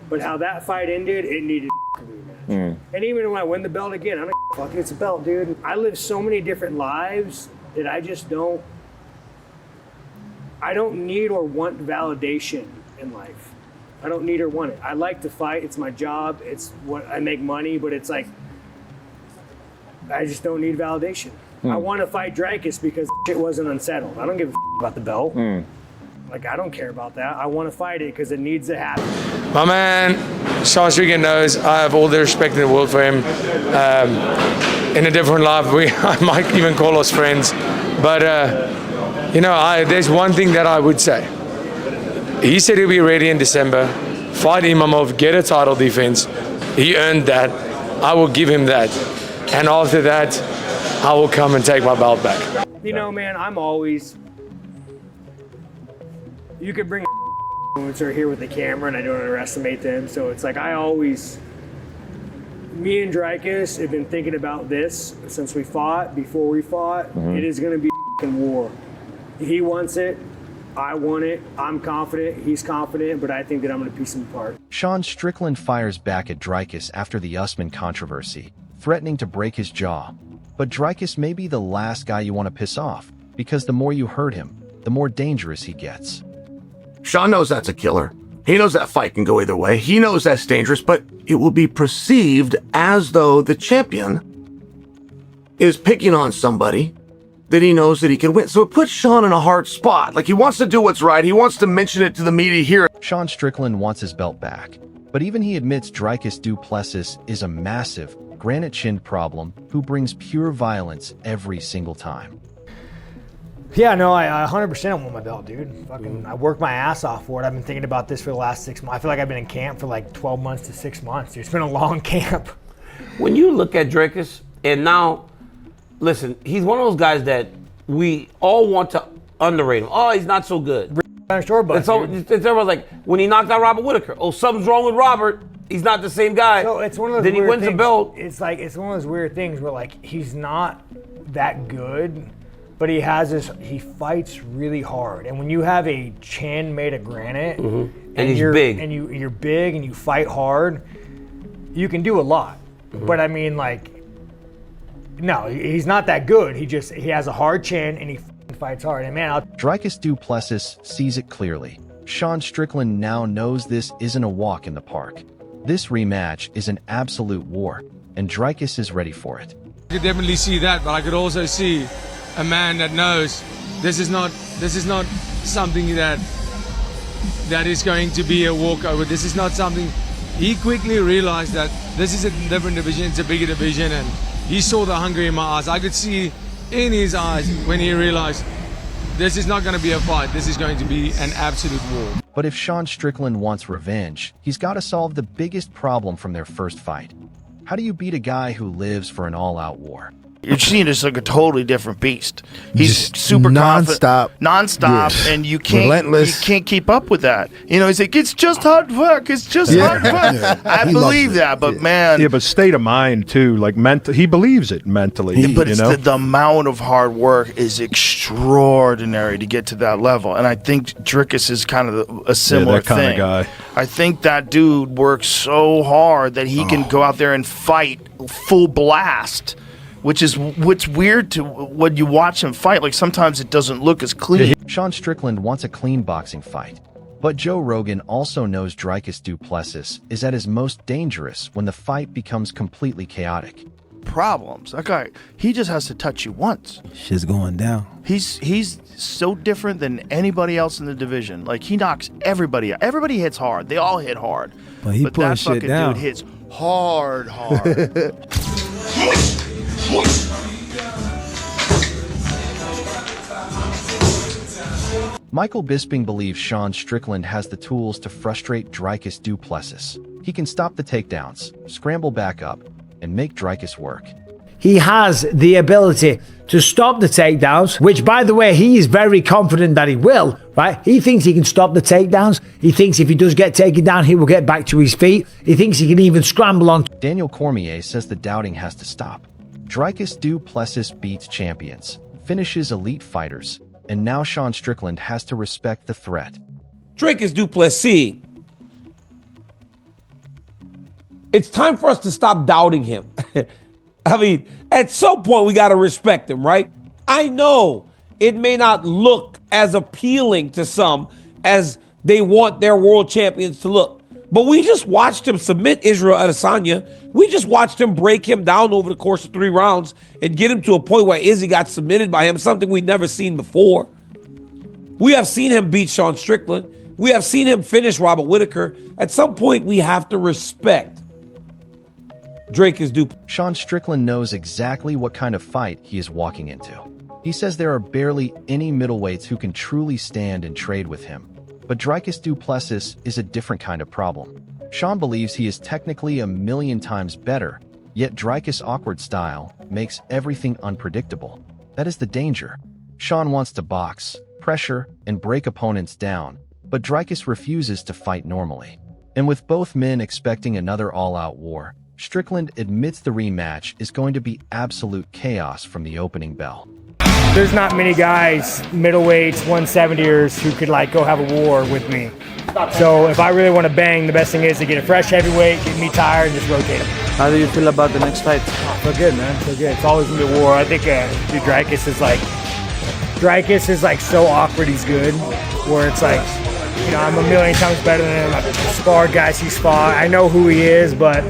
But how that fight ended, it needed a rematch. And even when I win the belt again, I'm like, fuck it, it's a belt, dude. I live so many different lives that I just don't need or want validation in life. I don't need or want it. I like to fight. It's my job. It's what I make money, but it's like, I just don't need validation. I want to fight Dricus because shit wasn't unsettled. I don't give a about the belt. Like, I don't care about that. I want to fight it because it needs to happen. My man, Sean Strickland knows I have all the respect in the world for him. In a different life, I might even call us friends. But, you know, there's one thing that I would say. He said he'll be ready in December. Fight Imamov, get a title defense. He earned that. I will give him that. And after that, I will come and take my belt back. You know, man, I'm always... You could bring a influencer here with the camera, and I don't underestimate them. So it's like me and Dricus have been thinking about this since we fought, before we fought. It is going to be a war. He wants it. I want it. I'm confident. He's confident, but I think that I'm going to piece him apart. Sean Strickland fires back at Dricus after the Usman controversy, threatening to break his jaw. But Dricus may be the last guy you want to piss off, because the more you hurt him, the more dangerous he gets. Sean knows that's a killer. He knows that fight can go either way. He knows that's dangerous, but it will be perceived as though the champion is picking on somebody that he knows that he can win. So it puts Sean in a hard spot. Like, he wants to do what's right. He wants to mention it to the media here. Sean Strickland wants his belt back, but even he admits Dricus du Plessis is a massive, granite-chinned problem who brings pure violence every single time. Yeah, no, I 100% want my belt, dude. Fucking, I worked my ass off for it. I've been thinking about this for the last 6 months. I feel like I've been in camp for like 12 months to 6 months. It's been a long camp. When you look at Dricus, and now, listen, he's one of those guys that we all want to underrate him. Oh, he's not so good. Short butt, it's everyone's like, when he knocked out Robert Whitaker, oh, something's wrong with Robert. He's not the same guy. So it's one of those then he weird wins things. the belt. It's one of those weird things where like he's not that good, but he fights really hard. And when you have a chin made of granite, and he's big, and you're big and you fight hard, you can do a lot. But I mean, like, no, he's not that good. He has a hard chin and he fights hard. And man, Dricus du Plessis sees it clearly. Sean Strickland now knows this isn't a walk in the park. This rematch is an absolute war, and Dricus is ready for it. I could definitely see that, but I could also see a man that knows this is not something that is going to be a walkover. This is not something. He quickly realized that this is a different division, it's a bigger division, and he saw the hunger in my eyes. I could see in his eyes when he realized this is not going to be a fight, this is going to be an absolute war. But if Sean Strickland wants revenge, he's got to solve the biggest problem from their first fight. How do you beat a guy who lives for an all-out war? You're seeing this like a totally different beast. He's just super nonstop, and you can't relentless. You can't keep up with that. You know, he's like, it's just hard work. It's just hard work. I believe that, but man, but state of mind too. Like he believes it mentally. But it's the amount of hard work is extraordinary to get to that level, and I think Dricus is kind of a similar thing. Kind of guy. I think that dude works so hard that he can go out there and fight full blast. Which is what's weird to when you watch him fight. Like, sometimes it doesn't look as clean. Sean Strickland wants a clean boxing fight. But Joe Rogan also knows Dricus du Plessis is at his most dangerous when the fight becomes completely chaotic. Problems. That guy, he just has to touch you once. Shit's going down. He's so different than anybody else in the division. Like, he knocks everybody out. Everybody hits hard. They all hit hard. But that fucking dude hits hard. Michael Bisping believes Sean Strickland has the tools to frustrate Dricus du Plessis. He can stop the takedowns, scramble back up, and make Dricus work. He has the ability to stop the takedowns, which, by the way, he is very confident that he will, right? He thinks he can stop the takedowns. He thinks if he does get taken down, he will get back to his feet. He thinks he can even scramble on. Daniel Cormier says the doubting has to stop. Dricus du Plessis beats champions, finishes elite fighters, and now Sean Strickland has to respect the threat. Dricus du Plessis It's time for us to stop doubting him. I mean, at some point we got to respect him, right? I know it may not look as appealing to some as they want their world champions to look. But we just watched him submit Israel Adesanya. We just watched him break him down over the course of 3 rounds and get him to a point where Izzy got submitted by him, something we'd never seen before. We have seen him beat Sean Strickland. We have seen him finish Robert Whittaker. At some point, we have to respect Dricus due. Sean Strickland knows exactly what kind of fight he is walking into. He says there are barely any middleweights who can truly stand and trade with him. But Dricus du Plessis is a different kind of problem. Sean believes he is technically a million times better, yet Dricus' awkward style makes everything unpredictable. That is the danger. Sean wants to box, pressure, and break opponents down, but Dricus refuses to fight normally. And with both men expecting another all-out war, Strickland admits the rematch is going to be absolute chaos from the opening bell. There's not many guys, middleweights, 170ers, who could like go have a war with me. So if I really want to bang, the best thing is to get a fresh heavyweight, get me tired, and just rotate them. How do you feel about the next fight? Feel good, man. Feel good. It's always gonna be a war. I think dude, Dricus is like so awkward. He's good, where it's like, you know, I'm a million times better than him. I've sparred guys he's fought. I know who he is, but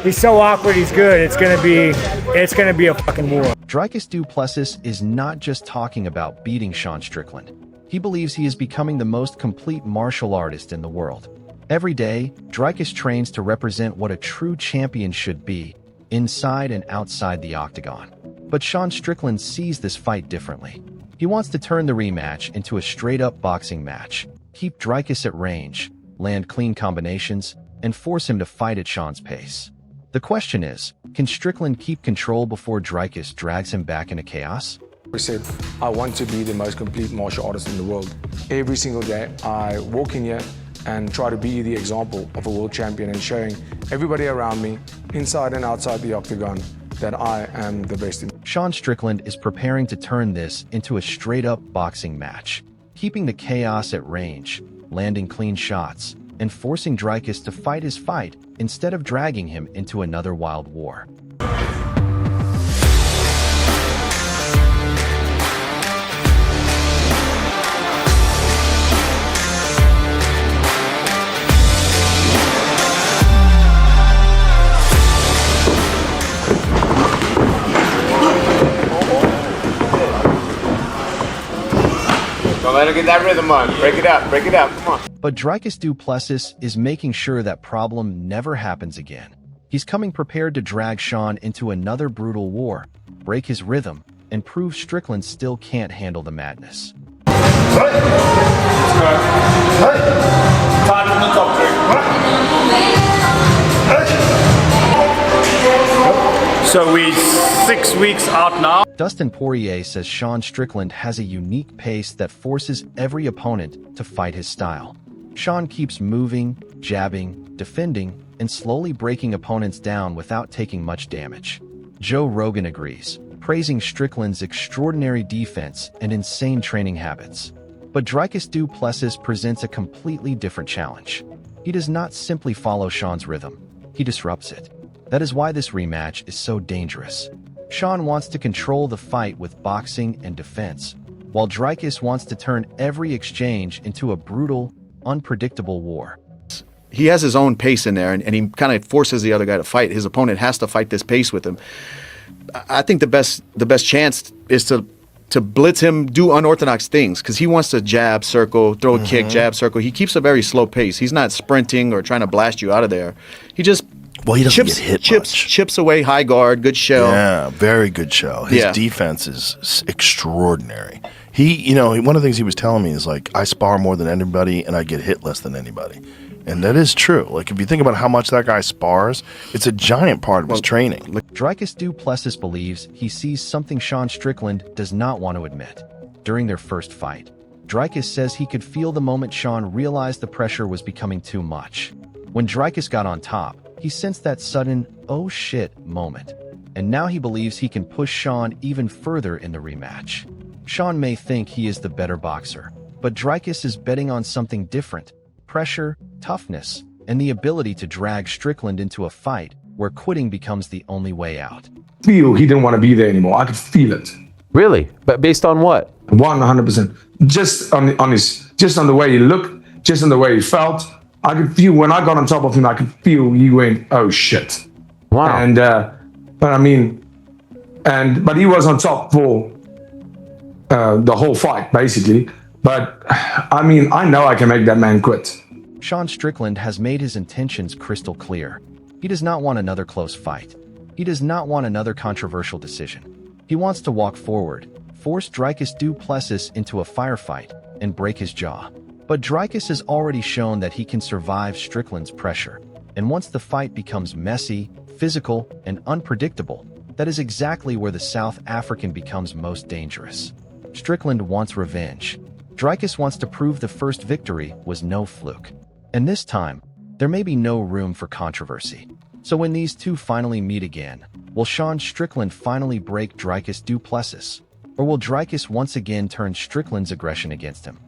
he's so awkward. He's good. It's gonna be a fucking war. Dricus du Plessis is not just talking about beating Sean Strickland. He believes he is becoming the most complete martial artist in the world. Every day, Dricus trains to represent what a true champion should be, inside and outside the octagon. But Sean Strickland sees this fight differently. He wants to turn the rematch into a straight-up boxing match, keep Dricus at range, land clean combinations, and force him to fight at Sean's pace. The question is, can Strickland keep control before Dricus drags him back into chaos? I said, I want to be the most complete martial artist in the world. Every single day, I walk in here and try to be the example of a world champion and showing everybody around me, inside and outside the octagon, that I am the best in. Sean Strickland is preparing to turn this into a straight-up boxing match, keeping the chaos at range, landing clean shots, and forcing Dricus to fight his fight instead of dragging him into another wild war. Don't let him get that rhythm on. Break it up, come on. But Dricus du Plessis is making sure that problem never happens again. He's coming prepared to drag Sean into another brutal war, break his rhythm, and prove Strickland still can't handle the madness. So we 6 weeks out now. Dustin Poirier says Sean Strickland has a unique pace that forces every opponent to fight his style. Sean keeps moving, jabbing, defending, and slowly breaking opponents down without taking much damage. Joe Rogan agrees, praising Strickland's extraordinary defense and insane training habits. But Dricus du Plessis presents a completely different challenge. He does not simply follow Sean's rhythm, he disrupts it. That is why this rematch is so dangerous. Sean wants to control the fight with boxing and defense, while Dricus wants to turn every exchange into a brutal, unpredictable war. He has his own pace in there, and he kind of forces the other guy to fight. His opponent has to fight this pace with him. I think the best chance is to blitz him, do unorthodox things, because he wants to jab, circle, throw a kick, jab, circle. He keeps a very slow pace. He's not sprinting or trying to blast you out of there. He just he doesn't get hit much. Chips away, high guard, good shell. Yeah, very good shell. His defense is extraordinary. One of the things he was telling me is like, I spar more than anybody and I get hit less than anybody. And that is true. Like, if you think about how much that guy spars, it's a giant part of his training. Dricus du Plessis believes he sees something Sean Strickland does not want to admit. During their first fight, Dricus says he could feel the moment Sean realized the pressure was becoming too much. When Dricus got on top, he sensed that sudden, oh shit moment. And now he believes he can push Sean even further in the rematch. Sean may think he is the better boxer, but Dricus is betting on something different: pressure, toughness, and the ability to drag Strickland into a fight where quitting becomes the only way out. Feel he didn't want to be there anymore. I could feel it. Really? But based on what? 100%. Just on the way he looked, just on the way he felt. I could feel when I got on top of him. I could feel he went, "Oh shit!" Wow. And but he was on top for the whole fight, basically. But I mean, I know I can make that man quit. Sean Strickland has made his intentions crystal clear. He does not want another close fight. He does not want another controversial decision. He wants to walk forward, force Dricus du Plessis into a firefight, and break his jaw. But Dricus has already shown that he can survive Strickland's pressure. And once the fight becomes messy, physical, and unpredictable, that is exactly where the South African becomes most dangerous. Strickland wants revenge. Dricus wants to prove the first victory was no fluke. And this time, there may be no room for controversy. So when these two finally meet again, will Sean Strickland finally break Dricus du Plessis? Or will Dricus once again turn Strickland's aggression against him?